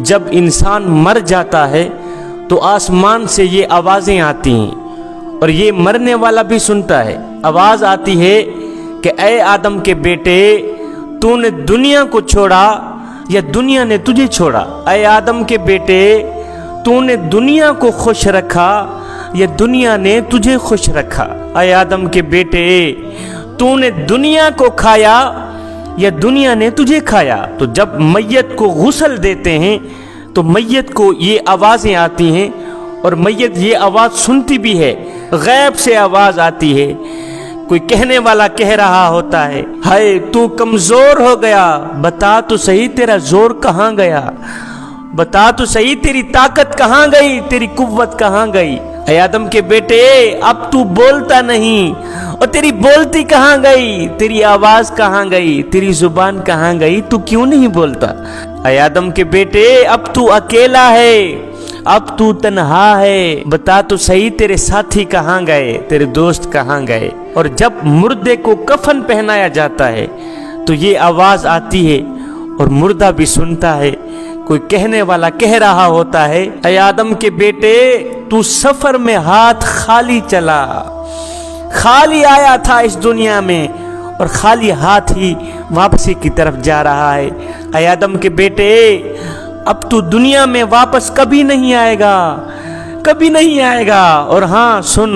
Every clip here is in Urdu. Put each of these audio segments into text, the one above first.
جب انسان مر جاتا ہے تو آسمان سے یہ آوازیں آتی ہیں اور یہ مرنے والا بھی سنتا ہے۔ آواز آتی ہے کہ اے آدم کے بیٹے، تو نے دنیا کو چھوڑا یا دنیا نے تجھے چھوڑا؟ اے آدم کے بیٹے، تو نے دنیا کو خوش رکھا یا دنیا نے تجھے خوش رکھا؟ اے آدم کے بیٹے، تو نے دنیا کو کھایا یا دنیا نے تجھے کھایا؟ تو جب میت کو غسل دیتے ہیں تو میت کو یہ آوازیں آتی ہیں اور میت یہ آواز سنتی بھی ہے، غیب سے آواز آتی ہے۔ کوئی کہنے والا کہہ رہا ہوتا ہے، ہائے تو کمزور ہو گیا، بتا تو صحیح تیرا زور کہاں گیا، بتا تو صحیح تیری طاقت کہاں گئی، تیری قوت کہاں گئی؟ اے آدم کے بیٹے، اب تو بولتا نہیں، اور تیری بولتی کہاں گئی، تیری آواز کہاں گئی، تیری زبان کہاں گئی، تو کیوں نہیں بولتا؟ اے آدم کے بیٹے، اب تو اکیلا ہے، اب تو تنہا ہے، بتا تو صحیح تیرے ساتھی کہاں گئے، تیرے دوست کہاں گئے؟ اور جب مردے کو کفن پہنایا جاتا ہے تو یہ آواز آتی ہے اور مردہ بھی سنتا ہے۔ کوئی کہنے والا کہہ رہا ہوتا ہے، اے آدم کے بیٹے، تو سفر میں ہاتھ خالی چلا، خالی آیا تھا اس دنیا میں اور خالی ہاتھ ہی واپسی کی طرف جا رہا ہے۔ اے آدم کے بیٹے، اب تو دنیا میں واپس کبھی نہیں آئے گا، کبھی نہیں آئے گا۔ اور ہاں سن،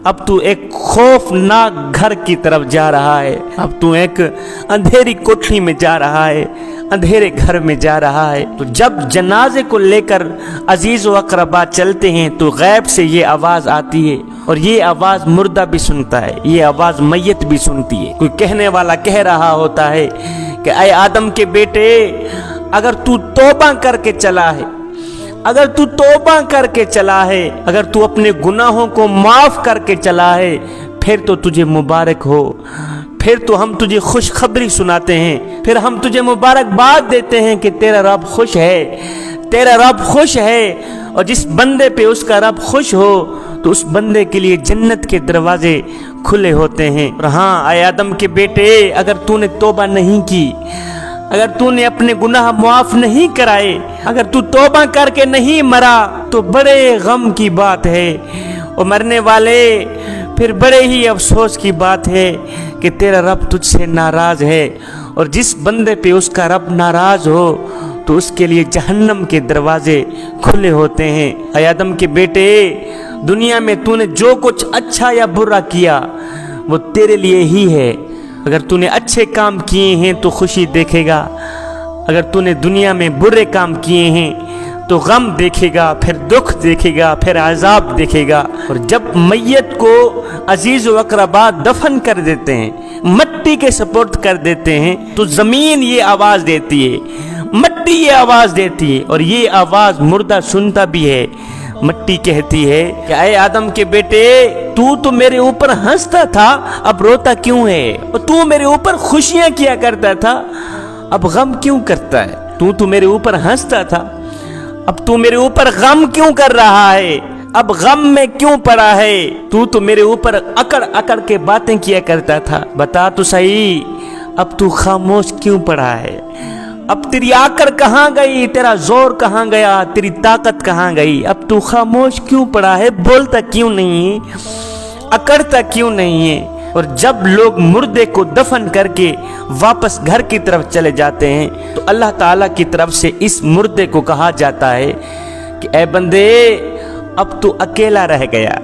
اب تو ایک خوفناک گھر کی طرف جا رہا ہے، اب تو ایک اندھیری کوٹھی میں جا رہا ہے، اندھیرے گھر میں جا رہا ہے۔ تو جب جنازے کو لے کر عزیز و اقربا چلتے ہیں تو غیب سے یہ آواز آتی ہے اور یہ آواز مردہ بھی سنتا ہے، یہ آواز میت بھی سنتی ہے۔ کوئی کہنے والا کہہ رہا ہوتا ہے کہ اے آدم کے بیٹے، اگر تو توبہ کر کے چلا ہے، اگر تو توبہ کر کے چلا ہے، اگر تو اپنے گناہوں کو معاف کر کے چلا ہے، پھر تو تجھے مبارک ہو، پھر تو ہم تجھے خوشخبری سناتے ہیں، پھر ہم تجھے مبارکباد دیتے ہیں کہ تیرا رب خوش ہے، تیرا رب خوش ہے۔ اور جس بندے پہ اس کا رب خوش ہو تو اس بندے کے لیے جنت کے دروازے کھلے ہوتے ہیں۔ اور ہاں اے آدم کے بیٹے، اگر تو نے توبہ نہیں کی، اگر تو نے اپنے گناہ معاف نہیں کرائے، اگر تو توبہ کر کے نہیں مرا تو بڑے غم کی بات ہے، اور مرنے والے پھر بڑے ہی افسوس کی بات ہے کہ تیرا رب تجھ سے ناراض ہے۔ اور جس بندے پہ اس کا رب ناراض ہو تو اس کے لیے جہنم کے دروازے کھلے ہوتے ہیں۔ اے آدم کے بیٹے، دنیا میں تو نے جو کچھ اچھا یا برا کیا وہ تیرے لیے ہی ہے۔ اگر تو نے اچھے کام کیے ہیں تو خوشی دیکھے گا، اگر تو نے دنیا میں برے کام کیے ہیں تو غم دیکھے گا، پھر دکھ دیکھے گا، پھر عذاب دیکھے گا۔ اور جب میت کو عزیز و اقربا دفن کر دیتے ہیں، مٹی کے سپرد کر دیتے ہیں، تو زمین یہ آواز دیتی ہے، مٹی یہ آواز دیتی ہے، اور یہ آواز مردہ سنتا بھی ہے۔ مٹی کہتی ہے کہ اے آدم کے بیٹے، تو میرے اوپر ہنستا تھا، اب روتا کیوں ہے؟ اور تو میرے اوپر خوشیاں کیا کرتا تھا، اب غم کیوں کرتا ہے؟ تو میرے اوپر ہنستا تھا، اب تو میرے اوپر غم کیوں کر رہا ہے؟ اب غم میں کیوں پڑا ہے؟ تو میرے اوپر اکڑ اکڑ کے باتیں کیا کرتا تھا، بتا تو صحیح، اب تو خاموش کیوں پڑا ہے؟ اب تیری آکڑ کہاں گئی، تیرا زور کہاں گیا، تیری طاقت کہاں گئی؟ اب تو خاموش کیوں پڑا ہے، بولتا کیوں نہیں ہے، اکڑتا کیوں نہیں ہے؟ اور جب لوگ مردے کو دفن کر کے واپس گھر کی طرف چلے جاتے ہیں تو اللہ تعالیٰ کی طرف سے اس مردے کو کہا جاتا ہے کہ اے بندے، اب تو اکیلا رہ گیا،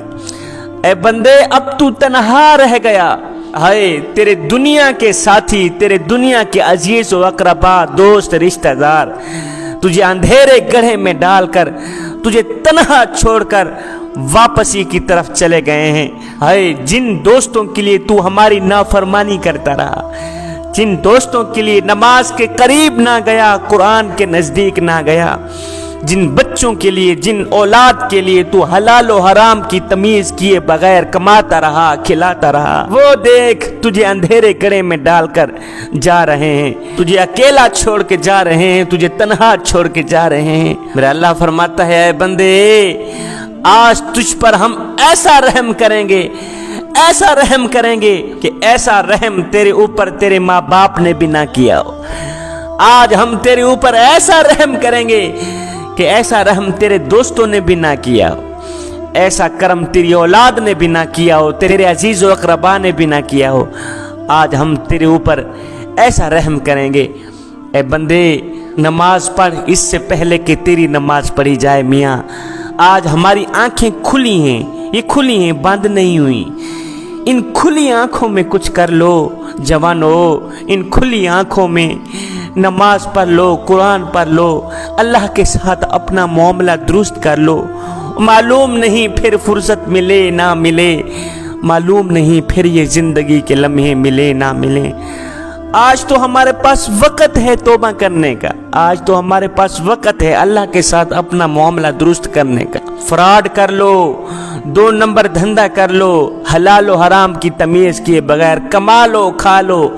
اے بندے اب تو تنہا رہ گیا۔ ہائے تیرے دنیا کے ساتھی، تیرے دنیا کے عزیز و اقربا، دوست، رشتہ دار تجھے اندھیرے گڑھے میں ڈال کر، تجھے تنہا چھوڑ کر واپسی کی طرف چلے گئے ہیں۔ ہائے جن دوستوں کے لیے تو ہماری نافرمانی کرتا رہا، جن دوستوں کے لیے نماز کے قریب نہ گیا، قرآن کے نزدیک نہ گیا، جن بچوں کے لیے، جن اولاد کے لیے تو حلال و حرام کی تمیز کیے بغیر کماتا رہا، کھلاتا رہا، وہ دیکھ تجھے اندھیرے گڑھے میں ڈال کر جا رہے ہیں، تجھے اکیلا چھوڑ کے جا رہے ہیں، تجھے تنہا چھوڑ کے جا رہے ہیں۔ میرا اللہ فرماتا ہے، اے بندے، آج تجھ پر ہم ایسا رحم کریں گے، ایسا رحم کریں گے کہ ایسا رحم تیرے اوپر تیرے ماں باپ نے بھی نہ کیا ہو۔ آج ہم تیرے اوپر ایسا رحم کریں گے کہ ایسا رحم تیرے دوستوں نے بھی نہ کیا ہو، ایسا کرم تیری اولاد نے بھی نہ کیا ہو، تیرے عزیز و اقربا نے بھی نہ کیا ہو۔ آج ہم تیرے اوپر ایسا رحم کریں گے۔ اے بندے نماز پڑھ اس سے پہلے کہ تیری نماز پڑھی جائے۔ میاں آج ہماری آنکھیں کھلی ہیں، یہ کھلی ہیں، بند نہیں ہوئی۔ ان کھلی آنکھوں میں کچھ کر لو جوانو، ان کھلی آنکھوں میں نماز پڑھ لو، قرآن پڑھ لو، اللہ کے ساتھ اپنا معاملہ درست کر لو۔ معلوم نہیں پھر فرصت ملے نہ ملے، معلوم نہیں پھر یہ زندگی کے لمحے ملے نہ ملے۔ آج تو ہمارے پاس وقت ہے توبہ کرنے کا، آج تو ہمارے پاس وقت ہے اللہ کے ساتھ اپنا معاملہ درست کرنے کا۔ فراڈ کر لو، 2 نمبر دھندا کر لو، حلال و حرام کی تمیز کیے بغیر کما لو، کھا لو،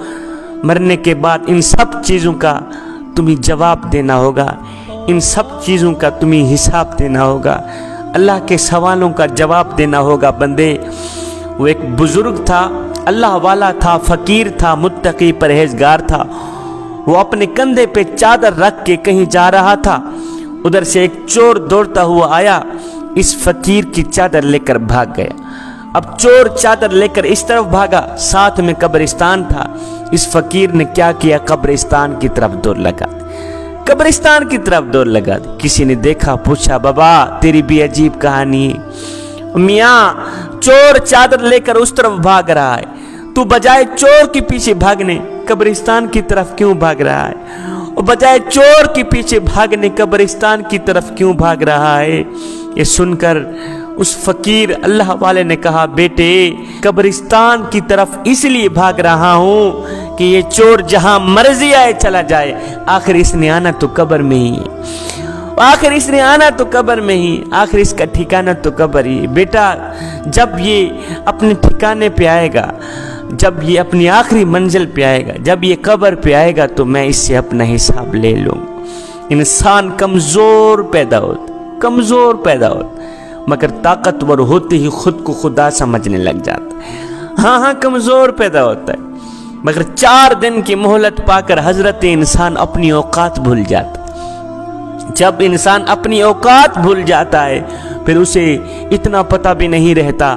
مرنے کے بعد ان سب چیزوں کا تمہیں جواب دینا ہوگا، ان سب چیزوں کا تمہیں حساب دینا ہوگا، اللہ کے سوالوں کا جواب دینا ہوگا۔ بندے وہ ایک بزرگ تھا، اللہ والا تھا، فقیر تھا، متقی پرہیزگار تھا۔ وہ اپنے کندھے پہ چادر رکھ کے کہیں جا رہا تھا، ادھر سے ایک چور دوڑتا ہوا آیا، اس فقیر کی چادر لے کر بھاگ گیا۔ اب چور چادر لے کر اس طرف بھاگا، ساتھ میں قبرستان تھا۔ اس فقیر نے کیا کیا؟ قبرستان کی طرف دوڑ لگا، قبرستان کی طرف دوڑ لگا۔ کسی نے دیکھا، پوچھا بابا تیری بھی عجیب کہانی ہے۔ میاں چور چادر لے کر اس طرف بھاگ رہا ہے، تو بجائے چور کے پیچھے بھاگنے قبرستان کی طرف کیوں بھاگ رہا ہے؟ اور بجائے چور کے پیچھے بھاگنے قبرستان کی طرف کیوں بھاگ رہا ہے؟ یہ سن کر اس فقیر اللہ والے نے کہا، بیٹے قبرستان کی طرف اس لیے بھاگ رہا ہوں کہ یہ چور جہاں مرضی آئے چلا جائے، آخر اس نے آنا تو قبر میں ہی ہے، آخر اس نے آنا تو قبر میں ہی، آخر اس کا ٹھکانہ تو قبر ہی۔ بیٹا جب یہ اپنے ٹھکانے پہ آئے گا، جب یہ اپنی آخری منزل پہ آئے گا، جب یہ قبر پہ آئے گا تو میں اس سے اپنا حساب لے لوں۔ انسان کمزور پیدا ہوتا، کمزور پیدا ہوتا، مگر طاقتور ہوتے ہی خود کو خدا سمجھنے لگ جاتا ہے۔ ہاں کمزور پیدا ہوتا ہے، مگر 4 دن کی مہلت پا کر حضرت انسان اپنی اوقات بھول جاتا ہے۔ جب انسان اپنی اوقات بھول جاتا ہے پھر اسے اتنا پتہ بھی نہیں رہتا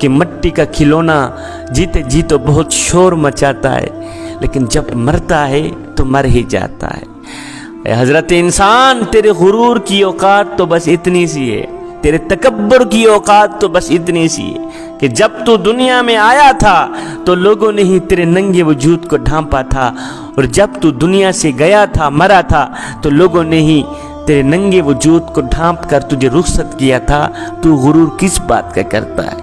کہ مٹی کا کھلونا جیتے جی تو بہت شور مچاتا ہے، لیکن جب مرتا ہے تو مر ہی جاتا ہے۔ اے حضرت انسان، تیرے غرور کی اوقات تو بس اتنی سی ہے، تیرے تکبر کی اوقات تو بس اتنی سی ہے کہ جب تو دنیا میں آیا تھا تو لوگوں نے ہی تیرے ننگے وجود کو ڈھانپا تھا، اور جب تو دنیا سے گیا تھا، مرا تھا، تو لوگوں نے ہی تیرے ننگے وجود کو ڈھانپ کر تجھے رخصت کیا تھا۔ تو غرور کس بات کا کرتا ہے؟